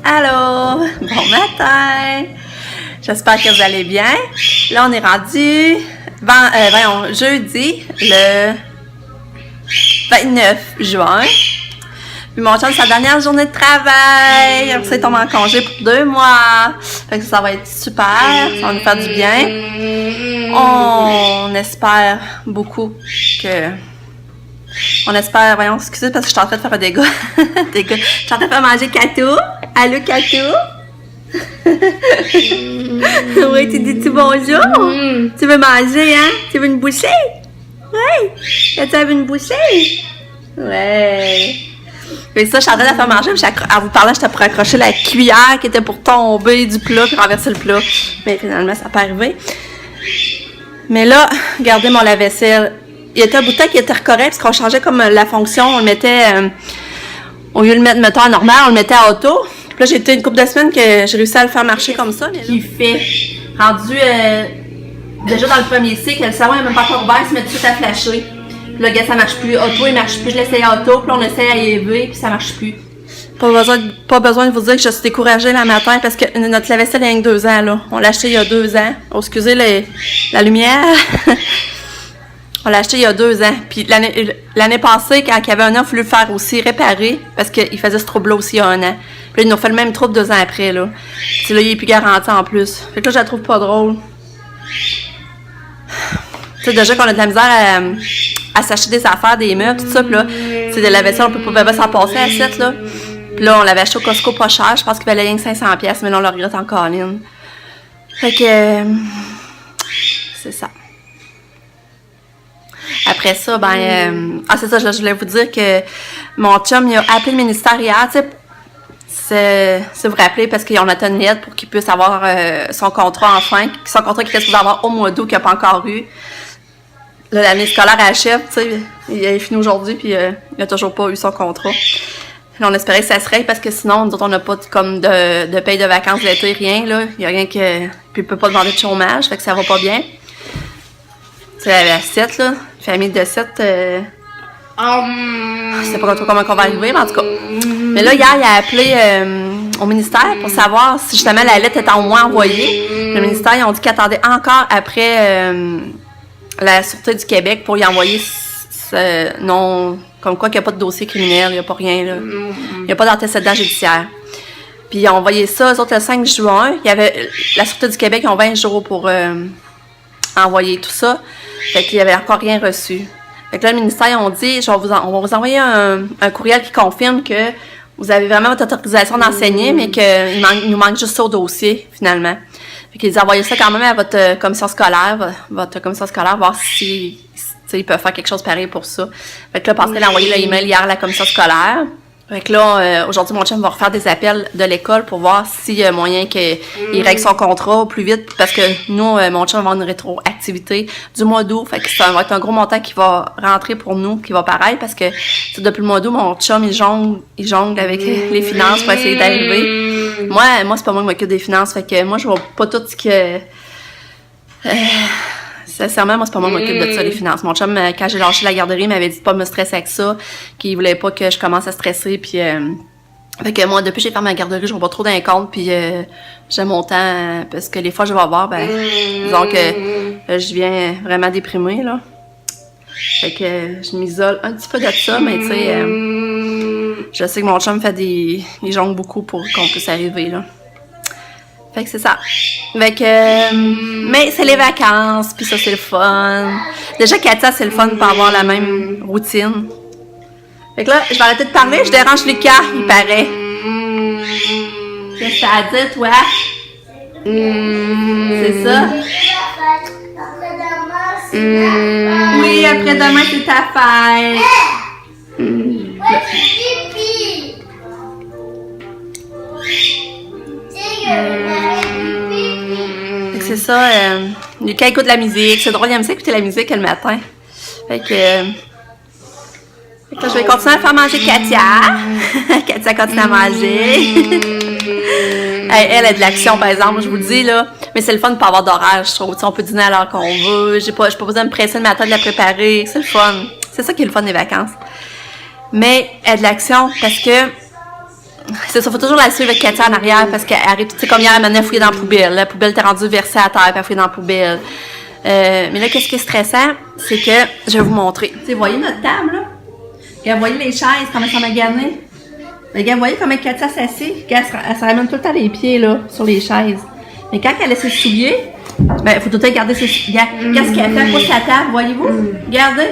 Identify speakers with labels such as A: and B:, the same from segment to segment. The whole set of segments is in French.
A: Allô! Bon matin! J'espère que vous allez bien. Là, on est rendu jeudi, le 29 juin. Puis mon chum, c'est sa dernière journée de travail. Après ça, il tombe en congé pour 2 mois. Fait que ça va être super. Ça va nous faire du bien. On espère beaucoup que... On espère... Voyons, excusez parce que je suis en train de faire un dégât. Je suis en train de faire manger Katou. Allô, Katou? Oui, tu dis-tu bonjour? Tu veux manger, hein? Tu veux une bouchée? Oui! Tu veux une bouchée? Ouais! Et ça, je suis en train de la faire manger, puis en vous parlant, j'étais pour accrocher la cuillère qui était pour tomber du plat, puis renverser le plat. Mais finalement, ça n'a pas arrivé. Mais là, regardez mon lave-vaisselle. Il y était un bout de temps qui était correct, parce qu'on changeait comme la fonction. On le mettait, au lieu de le mettre, mettons, à normal, on le mettait à auto. Puis là, j'ai été une couple de semaines que j'ai réussi à le faire marcher comme ça. Mais là, il fait rendu, déjà dans le premier cycle, le salon n'est même pas encore ouvert, il se met tout de suite à flasher. Puis là, gars, ça marche plus. Auto, il marche plus. Je l'essaye auto, puis là, on essaye à EV, puis ça marche plus. Pas besoin de vous dire que je suis découragée le matin parce que notre lave-vaisselle il y a 2 ans, là. On l'a acheté il y a 2 ans. Oh, excusez la lumière. On l'a acheté il y a 2 ans. Puis l'année passée, quand il y avait un an, il a fallu le faire aussi réparer parce qu'il faisait ce trouble-là aussi il y a 1 an. Puis là, ils nous ont fait le même trouble 2 ans après, là. Puis là, il est plus garanti en plus. Fait que là, je la trouve pas drôle. Tu sais, déjà qu'on a de la misère à s'acheter des affaires, des meubles, tout ça. Puis là, c'est de la vaisselle, on peut pas s'en passer à 7, là. Puis là, on l'avait acheté au Costco pas cher. Je pense qu'il valait rien que 500$, mais là, on le regrette encore, Lynn. Fait que... c'est ça. Après ça, c'est ça, je voulais vous dire que mon chum, il a appelé le ministère hier, tu sais, si vous vous rappelez, parce qu'ils ont attendu une lettre pour qu'il puisse avoir son contrat enfin, son contrat qu'il était supposé avoir au mois d'août, qu'il n'a pas encore eu. Là, l'année scolaire achève, tu sais, il est fini aujourd'hui, puis il n'a toujours pas eu son contrat. Là, on espérait que ça serait, parce que sinon, nous autres, on n'a pas comme de paye de vacances l'été, rien, là. Il n'y a rien que... Puis il peut pas demander de chômage, fait que ça va pas bien. Tu sais, à 7, là, famille de 7, je sais pas trop comment on va arriver, mais en tout cas. Mais là, hier, il a appelé au ministère pour savoir si justement la lettre était au moins envoyée. Le ministère, ils ont dit qu'ils attendaient encore après la Sûreté du Québec pour y envoyer non, comme quoi qu'il n'y a pas de dossier criminel, il n'y a pas rien, là. Il n'y a pas d'antécédent judiciaire. Puis ils ont envoyé ça, eux autres, le 5 juin. Il y avait la Sûreté du Québec, ils ont 20 jours pour envoyer tout ça. Fait qu'il n'y avait encore rien reçu. Fait que là, le ministère, ils ont dit, on va vous envoyer un courriel qui confirme que vous avez vraiment votre autorisation d'enseigner, mais qu'il nous manque juste ça au dossier, finalement. Fait qu'ils ont envoyé ça quand même à votre commission scolaire, voir si ils peuvent faire quelque chose pareil pour ça. Fait que là, Pascal a envoyé l'email hier à la commission scolaire. Fait que là, aujourd'hui, mon chum va refaire des appels de l'école pour voir s'il y a moyen qu'il règle son contrat au plus vite. Parce que nous, mon chum va avoir une rétroactivité du mois d'août. Fait que ça va être un gros montant qui va rentrer pour nous, qui va pareil. Parce que depuis le mois d'août, mon chum, il jongle avec les finances pour essayer d'arriver. Moi, c'est pas moi qui m'occupe des finances. Fait que moi, je vois pas tout ce que... Sincèrement, moi, c'est pas moi qui m'occupe de ça, les finances. Mon chum, quand j'ai lâché la garderie, il m'avait dit de pas me stresser avec ça, qu'il voulait pas que je commence à stresser, puis... fait que moi, depuis que j'ai fait ma garderie, je vois pas trop d'un compte, puis j'ai mon temps, parce que les fois, je vais voir, disons que je viens vraiment déprimée, là. Fait que je m'isole un petit peu de ça, mais tu sais, je sais que mon chum fait il jongle beaucoup pour qu'on puisse arriver, là. Fait que c'est ça. Fait que, mais c'est les vacances, puis ça, c'est le fun. Déjà, Katia, c'est le fun pour avoir la même routine. Fait que là, je vais arrêter de parler, je dérange Lucas, il paraît. Qu'est-ce que t'as à dire, toi? C'est ça? Oui, après-demain, c'est ta fête. C'est ça, Lucas écoute la musique, c'est drôle, il aime ça écouter la musique le matin. Fait que là, je vais continuer à faire manger Katia. Katia continue à manger. Elle a de l'action, par exemple, je vous le dis, là. Mais c'est le fun de pas avoir d'horaire, je trouve. T'sais, on peut dîner à l'heure qu'on veut. J'ai pas besoin de me presser le matin de la préparer. C'est le fun. C'est ça qui est le fun des vacances. Mais elle a de l'action parce que c'est ça, faut toujours la suivre avec Katia en arrière parce qu'elle arrive, tu sais, comme hier, elle m'a fouiller dans la poubelle. La poubelle était rendue versée à terre, puis elle fouille dans la poubelle. Mais là, qu'est-ce qui est stressant, c'est que je vais vous montrer. Tu sais, voyez notre table, là? Regarde, voyez les chaises, comment ça m'a gagné? Regarde, voyez comment Katia s'assied? Elle se ramène tout le temps les pieds, là, sur les chaises. Mais quand elle a ses souliers, ben, faut tout le temps garder ses souliers. Qu'est-ce qu'elle fait? Elle pousse la table, voyez-vous? Regardez.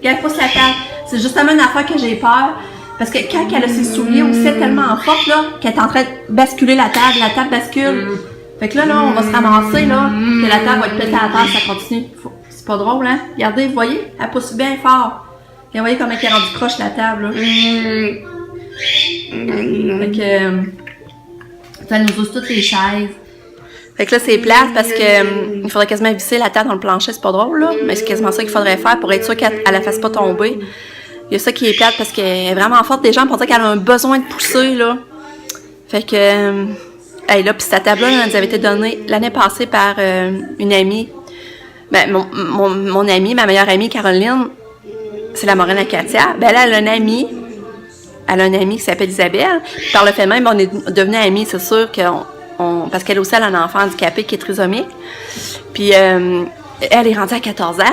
A: Elle pousse la table. C'est justement une affaire que j'ai peur. Parce que quand elle a ses souliers aussi tellement fortes, là, qu'elle est en train de basculer la table bascule. Fait que là, on va se ramasser, là, que la table va être pétée à terre, ça continue. C'est pas drôle, hein? Regardez, vous voyez? Elle pousse bien fort. Et vous voyez comment elle est rendue croche, la table, là. Fait que, ça nous ouvre toutes les chaises. Fait que là, c'est plate parce que il faudrait quasiment visser la table dans le plancher, c'est pas drôle, là. Mais c'est quasiment ça qu'il faudrait faire pour être sûr qu'elle la fasse pas tomber. Il y a ça qui est plate parce qu'elle est vraiment forte. Des gens pour dire qu'elle a un besoin de pousser, là. Fait que, hey, là, puis cette table-là, elle nous avait été donnée l'année passée par une amie. Ben, mon amie, ma meilleure amie, Caroline, c'est la marraine à Katia. Ben, elle a un ami. Elle a un ami qui s'appelle Isabelle. Puis par le fait même, on est devenus amis, c'est sûr parce qu'elle aussi, elle a un enfant handicapé qui est trisomique. Puis, elle est rendue à 14 ans.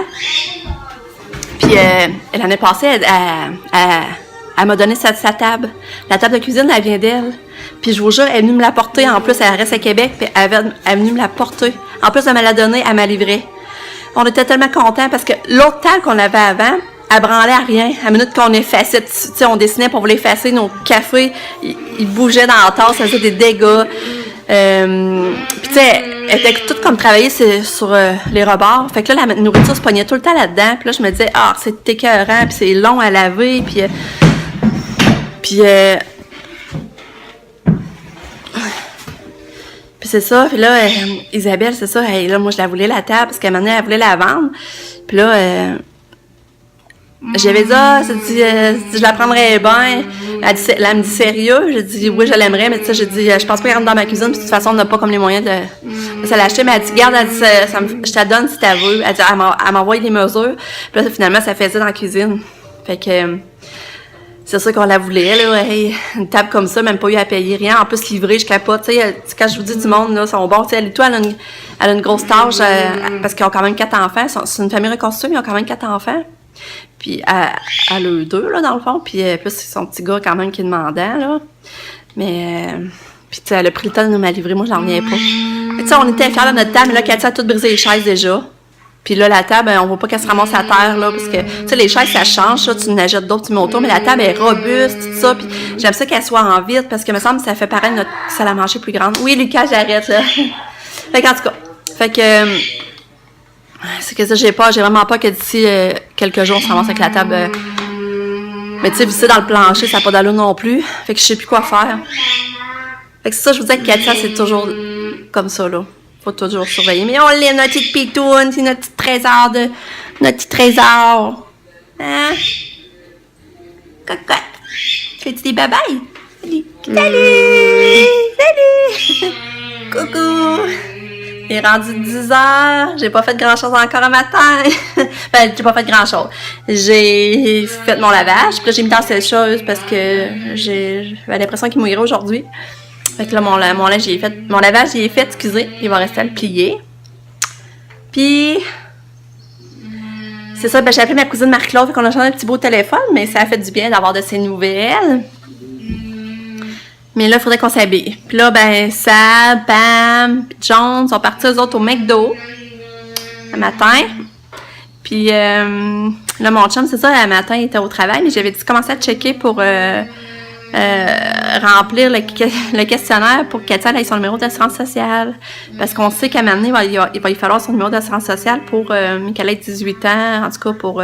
A: Puis, l'année passée, elle m'a donné sa table. La table de cuisine, elle vient d'elle. Puis, je vous jure, elle est venue me la porter. En plus, elle reste à Québec, puis elle est venue me la porter. En plus, elle me l'a donnée, elle m'a livré. On était tellement contents parce que l'autre table qu'on avait avant, elle branlait à rien. À la minute qu'on effaçait, tu sais, on dessinait pour l'effacer, nos cafés, ils bougeaient dans la tasse, ça faisait des dégâts. Puis tu sais, elle était toute comme travaillée sur les rebords. Fait que là, la nourriture se pognait tout le temps là-dedans. Puis là, je me disais, c'est écœurant, puis c'est long à laver, puis c'est ça. Puis là, Isabelle, c'est ça. Là, moi, je la voulais la table parce qu'à un moment donné, elle voulait la vendre. Puis là, j'avais dit, je la prendrais bien. Elle me dit sérieux. J'ai dit, oui, je l'aimerais, mais tu sais, j'ai dit, je pense pas qu'elle rentre dans ma cuisine, puis de toute façon, on n'a pas comme les moyens de se l'acheter. Mais elle dit, garde, elle dit, je te la donne si tu veux. Elle dit, elle m'envoie les mesures. Puis là, finalement, ça faisait dans la cuisine. Fait que, c'est ça qu'on la voulait, là. Hey, une table comme ça, même pas eu à payer rien. En plus, livrée, je capote. Tu sais, quand je vous dis du monde, là, sont bons. Tu sais, elle a une grosse tâche, parce qu'ils ont quand même 4 enfants. C'est une famille reconstituée, mais ils ont quand même 4 enfants. Puis elle a eu 2, là, dans le fond. Puis plus, c'est son petit gars, quand même, qui est demandant, là. Mais, puis tu sais, elle a pris le temps de nous la livrer. Moi, j'en reviens pas. Tu sais, on était fiers de notre table, mais là, Katia a tout brisé les chaises déjà. Puis là, la table, on voit pas qu'elle se ramasse à terre, là, parce que, tu sais, les chaises, ça change, ça, tu n'achètes d'autres, tu mets autour, mais la table est robuste, tout ça, puis j'aime ça qu'elle soit en vide, parce que, me semble, ça fait pareil notre salle à manger plus grande. Oui, Lucas, j'arrête, là. Fait qu'en tout cas, c'est que ça, j'ai vraiment peur que d'ici quelques jours, on se ramasse avec la table. Mais tu sais, visser dans le plancher, ça n'a pas d'allure non plus, fait que je sais plus quoi faire. Fait que c'est ça, je vous disais que Katia, c'est toujours comme ça, là. Faut toujours surveiller. Mais on l'aime, notre petite pitoune, c'est notre petit trésor. Hein? Cocotte. Fais-tu des babayes? Salut! Coucou! Il est rendu 10h. J'ai pas fait grand-chose encore un matin. Ben, j'ai pas fait grand-chose. J'ai fait mon lavage. Puis là, j'ai mis dans la sécheuse parce que j'avais l'impression qu'il mouillerait aujourd'hui. Fait que là, mon lavage, il est fait, excusez. Il va rester à le plier. Puis, c'est ça, ben, j'ai appelé ma cousine Marie-Claude, fait qu'on a changé un petit beau téléphone, mais ça a fait du bien d'avoir de ses nouvelles. Mais là, il faudrait qu'on s'habille. Puis là, ben, Sab, Pam, puis John sont partis eux autres au McDo, le matin. Puis, là, mon chum, c'est ça, le matin, il était au travail, mais j'avais dit commencer à checker pour remplir le questionnaire pour qu'elle ait son numéro d'assurance sociale. Parce qu'on sait qu'à un moment donné, il va y falloir son numéro d'assurance sociale pour qu'elle ait 18 ans, en tout cas pour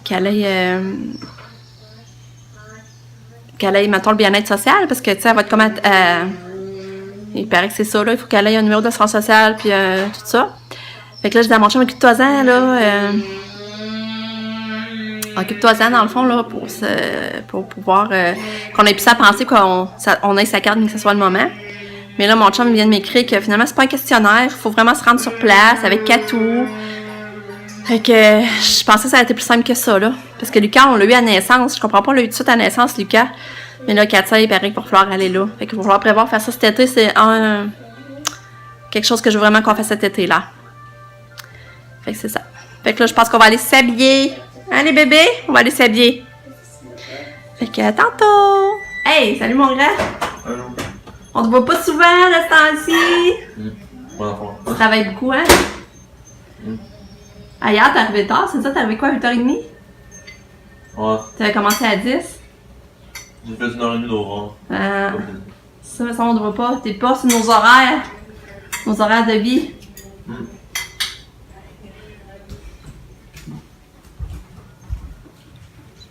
A: qu'elle ait, mettons, le bien-être social, parce que, tu sais, elle va être comme... il paraît que c'est ça, là, il faut qu'elle ait un numéro d'assurance sociale, puis tout ça. Fait que là, je dis à mon chum, occupe-toi-en, là... occupe-toi-en, dans le fond, là, pour pouvoir... qu'on ait plus à penser qu'on ait sa carte, mais que ce soit le moment. Mais là, mon chum vient de m'écrire que finalement, c'est pas un questionnaire. Il faut vraiment se rendre sur place avec Katou. Fait que je pensais que ça aurait été plus simple que ça, là. Parce que Lucas, on l'a eu à naissance. Je comprends pas, on l'a eu tout de suite à naissance, Lucas. Mais là, Katia, il paraît qu'il va falloir aller là. Fait qu'il va falloir prévoir faire ça cet été. C'est quelque chose que je veux vraiment qu'on fasse cet été-là. Fait que c'est ça. Fait que là, je pense qu'on va aller s'habiller. Hein, les bébés? On va aller s'habiller. Fait que, à tantôt! Hey, salut mon grand!
B: Allô?
A: On te voit pas souvent de ce temps-ci!
B: Bon enfant.
A: Tu travailles beaucoup, hein? Ah, hier, t'es arrivé tard, c'est ça? T'es arrivé quoi, à 8h30?
B: Ouais,
A: T'avais commencé à 10?
B: j'ai fait 1h30 d'ouvrir.
A: Ça, on ne voit pas. T'es pas sur nos horaires. Nos horaires de vie.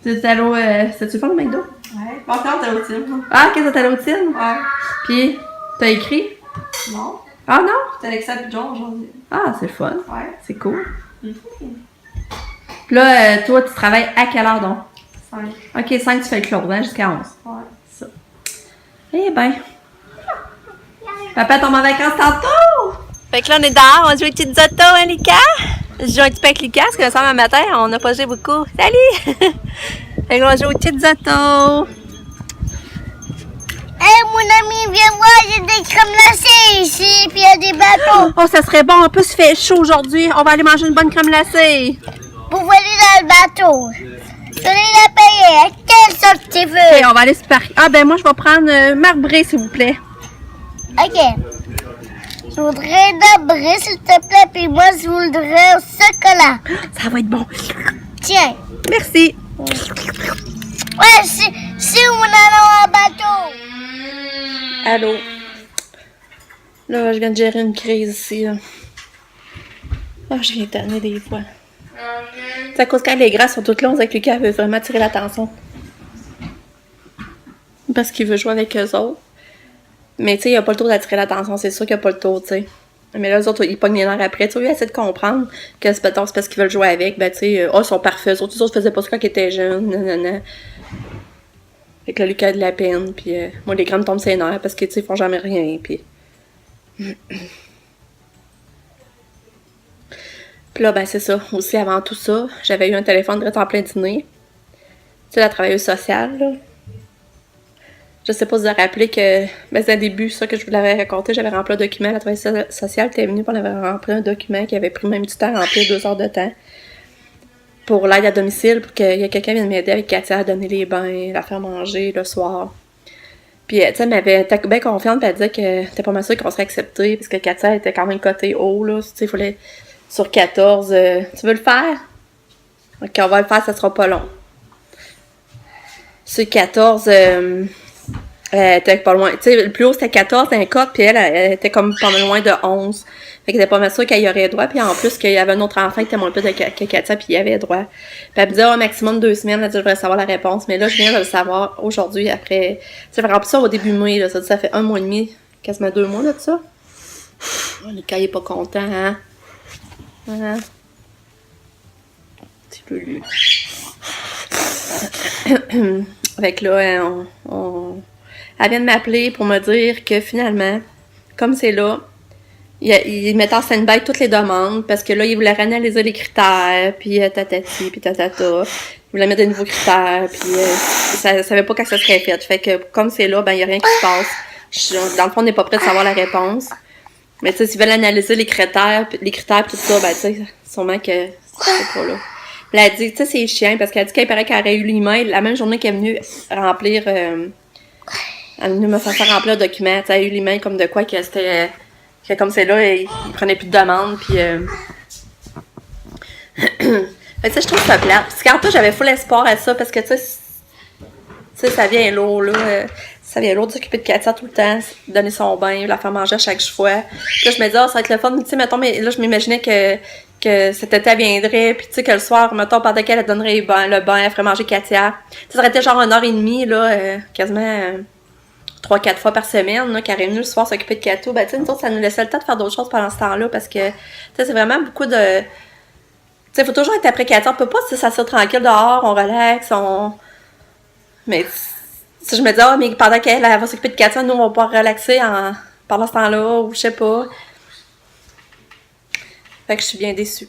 A: T'es allé au... C'était-tu fun, le McDo?
C: Ouais. Bon, quand t'as routine.
A: Ah, qu'est-ce que t'es allé au Tine?
C: Ouais.
A: Puis, t'as écrit?
C: Non.
A: Ah non?
C: C'était Alexa et John aujourd'hui.
A: Ah, c'est le fun.
C: Ouais.
A: C'est cool. Puis là, toi, tu travailles à quelle heure donc?
C: 5.
A: Ok, 5, tu fais le close, hein, jusqu'à 11.
C: Ouais.
A: Ça. Eh ben. Papa tombe en vacances tantôt! Fait que là, on est dehors, on joue aux petites autos, hein, Lika? Je joue un petit peu avec Lika, parce que le soir, matin, on n'a pas joué beaucoup. Salut! Fait que là, on joue aux petites autos.
D: Hey, mon ami, viens voir, j'ai des crèmes glacées ici, puis il y a des bateaux.
A: Oh, ça serait bon, en plus, il fait chaud aujourd'hui. On va aller manger une bonne crème glacée.
D: Vous voulez dans le bateau. Je vais la payer. À quelle sorte tu veux?
A: Ok, on va aller se parquer. Ah, ben moi, je vais prendre marbré, s'il vous plaît.
D: Ok. Je voudrais d'abrer, s'il te plaît, puis moi, je voudrais au chocolat.
A: Ça va être bon.
D: Tiens.
A: Merci.
D: Ouais, si on allons en bateau.
A: Allô? Là, je viens de gérer une crise ici. Là. Ah, je viens de tanner des fois. C'est à cause quand les grasses sont toutes longues avec Lucas, elle veut vraiment attirer l'attention. Parce qu'il veut jouer avec eux autres. Mais tu sais, il a pas le tour d'attirer l'attention, c'est sûr qu'il a pas le tour, tu sais. Mais là, eux autres, ils pognent les nerfs après. Tu sais, lui, essaie de comprendre que c'est parce qu'ils veulent jouer avec. Ben, tu sais, ils sont parfaits. Eux autres faisaient pas ça quand ils étaient jeunes. Nanana. Fait que là, Lucas a de la peine. Puis moi, les grands me tombent ses nerfs parce que, tu sais, ils font jamais rien. Puis là, ben, c'est ça. Aussi, avant tout ça, j'avais eu un téléphone direct en plein dîner. Tu sais, la travailleuse sociale, là. Je sais pas si vous avez rappelé que, ben, c'est un début, ça que je vous l'avais raconté, j'avais rempli un document, la travailleuse sociale était venue, puis on avait rempli un document qui avait pris même du temps à remplir, 2 heures de temps, pour l'aide à domicile, pour qu'il y ait quelqu'un qui vienne m'aider avec Katia à donner les bains, la faire manger le soir. Puis, tu sais, elle m'avait été bien confiante, puis elle disait que t'es pas mal sûre qu'on serait accepté, parce que Katia était quand même cotée haut, là, tu sais, il fallait sur 14. Tu veux le faire? Ok, on va le faire, ça sera pas long. Sur 14, elle était pas loin. Tu sais, le plus haut c'était 14, c'était un code, puis elle était comme pas mal loin de 11. Fait qu'elle était pas mal sûre qu'elle y aurait droit. Puis en plus, qu'il y avait un autre enfant qui était moins plus que Katia, puis il y avait droit. Puis elle me disait, oh, maximum 2 semaines, elle dit, je voudrais savoir la réponse. Mais là, je viens de le savoir aujourd'hui, après. Tu sais, j'ai rempli ça au début mai, là. Ça fait 1 mois et demi, quasiment 2 mois, là, de ça. Oh, le cas, il est pas content, hein. Hein? Petit peu lui. Fait que là, elle vient de m'appeler pour me dire que finalement, comme c'est là, il mettait en stand-by toutes les demandes parce que là, il voulait réanalyser les critères, puis tatati, puis tatata. Il voulait mettre de nouveaux critères, puis ça savait pas quand ça serait fait. Fait que comme c'est là, ben il y a rien qui se passe. Dans le fond, on n'est pas prêt de savoir la réponse. Mais tu sais, s'ils veulent analyser les critères pis tout ça, ben tu sais, sûrement que c'est pas là. Puis elle a dit, tu sais, c'est chiant parce qu'elle a dit qu'elle paraît qu'elle aurait eu l'email la même journée qu'elle est venue remplir, elle est venue me faire remplir le document. Tu sais, elle a eu l'email comme de quoi que c'était, que comme c'est là, il prenait plus de demandes, puis fait que ça, je trouve ça plate. Parce qu'en plus, j'avais full espoir à ça parce que tu sais, ça vient lourd, là. Ça vient lourd de s'occuper de Katia tout le temps, donner son bain, la faire manger à chaque fois. Puis là, je me disais, oh, ça va être le fun. Tu sais, mettons, mais là, je m'imaginais que cet été, elle viendrait, puis tu sais, que le soir, mettons, pendant qu'elle donnerait le bain, elle ferait manger Katia. Ça aurait été genre 1h30, là, quasiment 3-4 fois par semaine, là, qu'elle est venue le soir s'occuper de Kato. Ben, tu sais, nous autres, ça nous laissait le temps de faire d'autres choses pendant ce temps-là, parce que, tu sais, c'est vraiment beaucoup de... Tu sais, faut toujours être après Katia. On peut pas, tu sais, s'asseoir tranquille dehors, on relaxe, Mais... Si je me dis, mais pendant qu'elle va s'occuper de Katia, nous, on va pouvoir relaxer pendant ce temps-là, ou je sais pas. Fait que je suis bien déçue.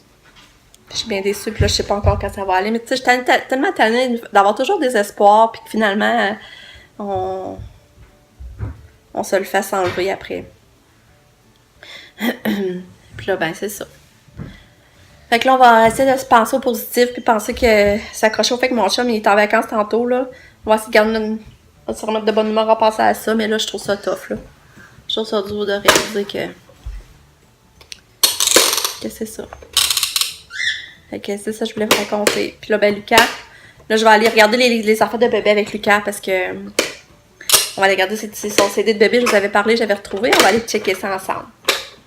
A: Puis là, je sais pas encore quand ça va aller. Mais tu sais, je suis tellement tannée d'avoir toujours des espoirs, puis que finalement, on se le fasse enlever après. Puis là, ben, c'est ça. Fait que là, on va essayer de se penser au positif, puis penser que s'accrocher au fait que mon chum, il est en vacances tantôt, là. On va essayer de garder on va se remettre de bonne humeur à penser à ça, mais là, je trouve ça tough, là. Je trouve ça dur de réaliser que c'est ça. Fait que c'est ça que je voulais vous raconter. Puis là, ben, Lucas, là, je vais aller regarder les affaires de bébé avec Lucas, parce que on va aller regarder son CD de bébé, je vous avais parlé, j'avais retrouvé, on va aller checker ça ensemble.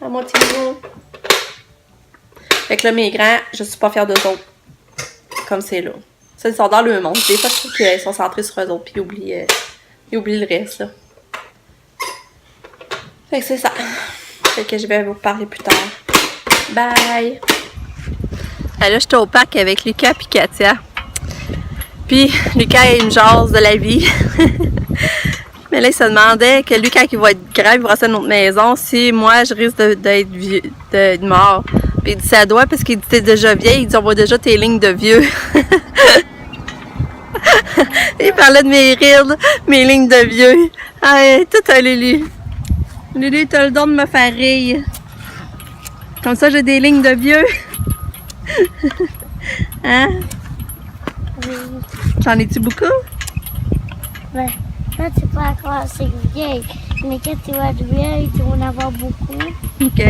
A: À mon petit mot. Fait que là, mes grands, je suis pas fière d'eux autres. Comme c'est là. Ça, ils sont dans le monde. Des fois, je trouve qu'ils sont centrés sur eux autres, puis ils oublient le reste, là. Fait que c'est ça. Fait que je vais vous parler plus tard. Bye! Là, j'étais au parc avec Lucas et Katia. Puis, Lucas, il me jase de la vie. Mais là, il se demandait que lui, quand il va être grave, il va rester dans notre maison, si moi, je risque d'être mort. Puis il dit ça doit parce qu'il dit t'es déjà vieille, il dit on voit déjà tes lignes de vieux. Il parlait de mes rides, mes lignes de vieux. Ah, tout un Lulu. Lulu, t'as le don de me faire rire. Comme ça, j'ai des lignes de vieux. Hein?
D: Oui.
A: J'en ai-tu beaucoup?
D: Ouais. Là, tu pas encore assez vieille. Mais quand tu vas être vieille, tu vas en avoir beaucoup.
A: OK.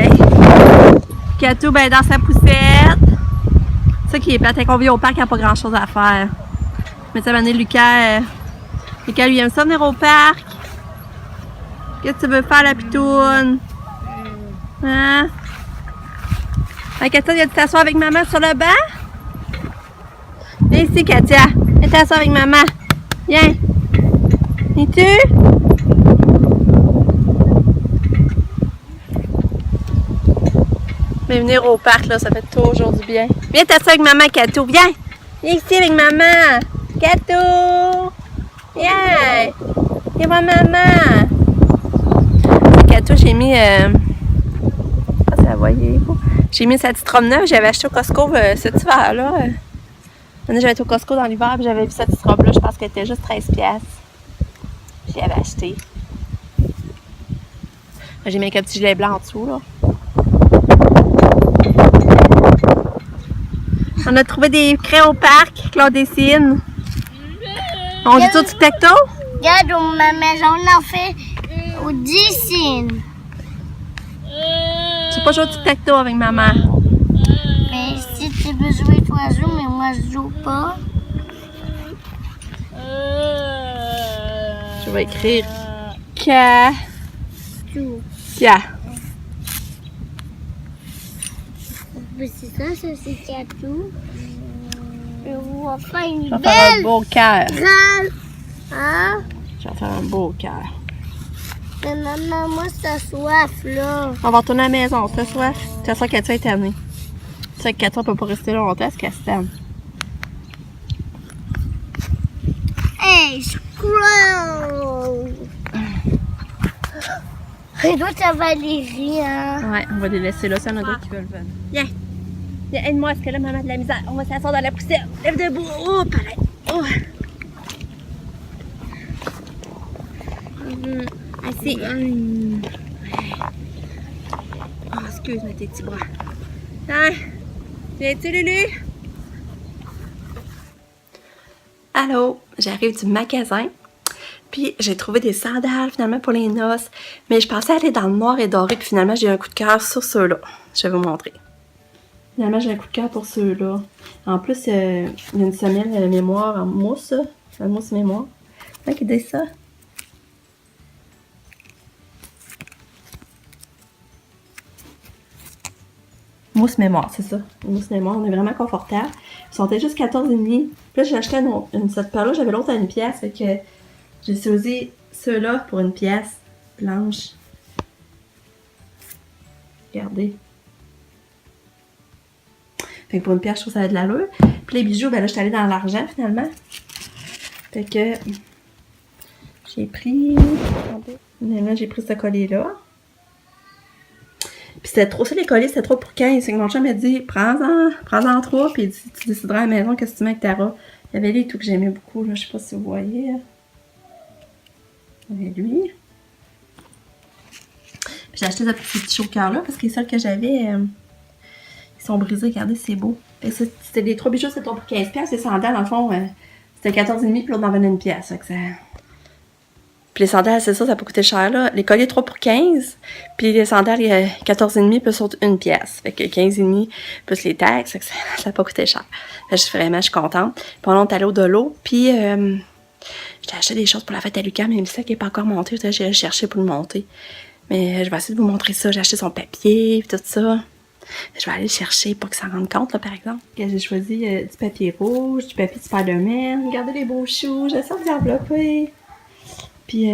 A: Katou, ben dans sa poussette. C'est ça qui est plate. Quand on vient au parc, il n'y a pas grand-chose à faire. Mais ça va amener Lucas. Lucas, lui, aime ça venir au parc. Qu'est-ce que tu veux faire, la pitoune? Hein? Ah, Katia, viens t'asseoir avec maman sur le banc? Viens ici, Katia. Viens t'asseoir avec maman. Viens. Viens-tu? Mais venir au parc, là, ça fait toujours du bien. Viens t'asseoir avec maman, Katou. Viens! Viens ici avec maman! Katou! Viens! Viens voir maman! Katou, j'ai mis... voyez-vous? J'ai mis sa petite robe neuve. J'avais acheté au Costco cet hiver-là. J'avais été au Costco dans l'hiver et j'avais vu cette petite robe-là. Je pense qu'elle était juste 13$. J'y avais acheté. J'ai mis un petit gilet blanc en dessous, là. On a trouvé des craies au parc, Claude dessine. On joue au tic-tac-toe?
D: Regarde, ma maison, on en fait au dessine.
A: Tu peux pas jouer au tic-tac-toe avec maman.
D: Mais si tu veux jouer, toi joue, mais moi je joue pas.
A: Je vais écrire K.
D: C'est ça, c'est Katou. Et on va faire une
A: Je vais faire un
D: belle
A: beau cœur.
D: grande. Hein?
A: Je vais faire un beau cœur.
D: Mais maman, moi, ça soif, là.
A: On va retourner à la maison, t'as soif? T'as soif, Katia est tannée. Tu sais que Katia peut pas rester longtemps, parce qu'elle se tanne.
D: Hey, scroll! Et toi, t'as Valérie, hein?
A: Ouais, on va les laisser là, ça y en a d'autres qui veulent venir. Viens! Viens, aide-moi, parce que là, maman a de la misère. On va s'asseoir dans la poussière. Lève debout. Oh, pareil. Oh. Assis. Oh, excuse-moi tes petits bras. Hein? Viens-tu, Lulu? Allô, j'arrive du magasin. Puis j'ai trouvé des sandales finalement pour les noces. Mais je pensais aller dans le noir et doré. Puis finalement, j'ai eu un coup de cœur sur ceux-là. Je vais vous montrer. Finalement, j'ai un coup de cœur pour ceux-là. En plus, il y a une semelle mémoire en mousse. La mousse mémoire. Regardez ça. Mousse mémoire, c'est ça. Mousse mémoire, on est vraiment confortable. Ils sont juste 14,5. Puis là, j'ai acheté cette paire-là, j'avais l'autre à une pièce. Fait que j'ai choisi ceux-là pour une pièce blanche. Regardez. Fait que pour une pièce, je trouve que ça a de l'allure. Puis les bijoux, ben là, je suis allée dans l'argent finalement. Fait que j'ai pris. Là, j'ai pris ce collier-là. Puis c'était trop ça, les colliers, c'était trop pour 15. C'est que mon chum m'a dit, prends-en 3, puis il dit, tu décideras à la maison qu'est-ce que tu mets avec Tara. Il y avait les tout que j'aimais beaucoup, là, je sais pas si vous voyez. Là. lui. J'ai acheté ce petit choker-là parce que les seuls que j'avais, ils sont brisés. Regardez, c'est beau. C'était les 3 bijoux, c'était pour 15$. Les sandales, dans le fond, c'était 14,5$, puis l'autre m'en venait 1$. Ça... Puis les sandales, c'est ça peut coûter cher, là. Les colliers 3 pour 15$, puis les sandales, il y a 14,5$ plus l'autre 1$. Fait que 15,5$ plus les taxes, ça n'a pas coûté cher. Fait que je suis contente. Puis on est allé au Dolo, puis j'ai acheté des choses pour la fête à Lucas, mais le sac n'est pas encore monté. J'ai cherché pour le monter. Mais je vais essayer de vous montrer ça. J'ai acheté son papier et tout ça. Je vais aller le chercher pour qu'il s'en rende compte, là, par exemple. J'ai choisi du papier rouge, du papier Spider-Man. Regardez les beaux choux. J'essaie de les envelopper. Puis,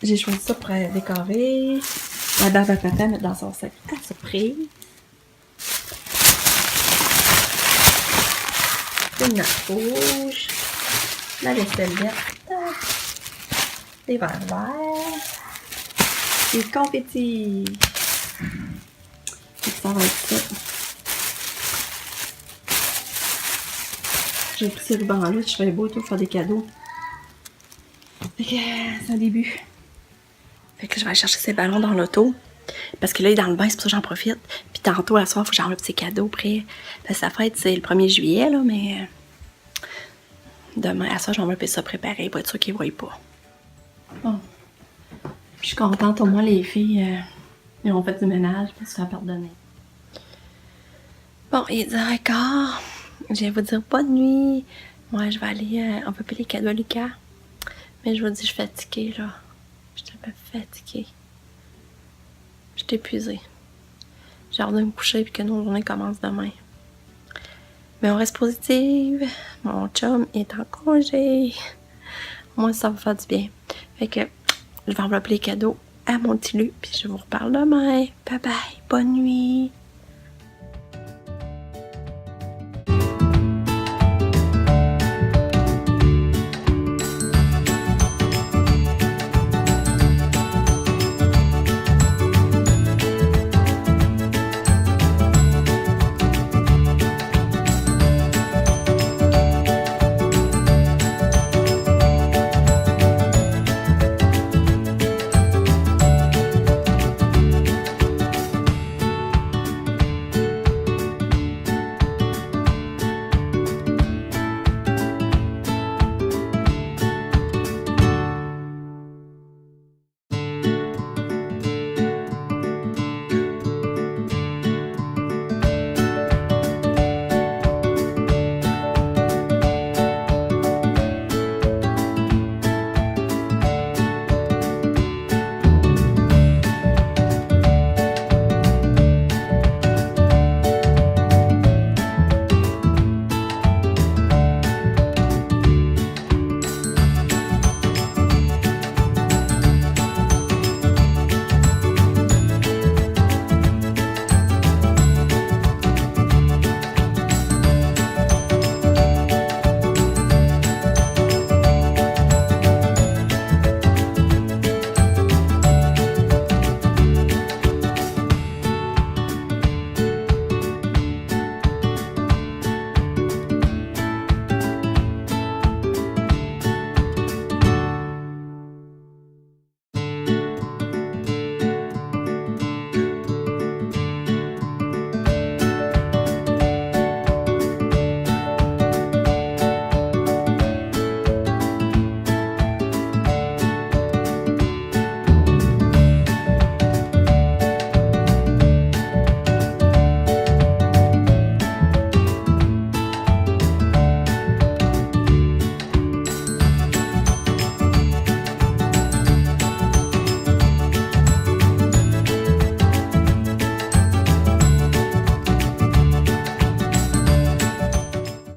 A: j'ai choisi ça pour décorer. La barbe à papa mettre dans son sac à surprise. Une note rouge. La vaisselle verte. Des verres verts. Des confettis. Ça va être ça. J'ai pris ces rubans-là, je fais beau et tout, faire des cadeaux. Fait que c'est un début. Fait que je vais aller chercher ces ballons dans l'auto. Parce que là, il est dans le bain, c'est pour ça que j'en profite. Puis tantôt, à soir, il faut que j'enveloppe ses cadeaux après. Parce que sa fête, c'est le 1er juillet, là, mais demain, à soir, je vais envelopper ça préparé pour être sûr qu'il ne voit pas. Bon. Je suis contente, au moins les filles, ils ont fait du ménage, puis se faire pardonner. Bon, il est 10h15. Je vais vous dire bonne nuit. Moi, je vais aller envelopper les cadeaux à Lucas. Mais je vous dis, je suis fatiguée, là. Je suis un peu fatiguée. Je suis épuisée. J'ai hâte de me coucher puis que nos journées commencent demain. Mais on reste positive. Mon chum est en congé. Moi, ça va faire du bien. Fait que je vais envelopper les cadeaux à mon petit Lu, puis je vous reparle demain. Bye bye, bonne nuit.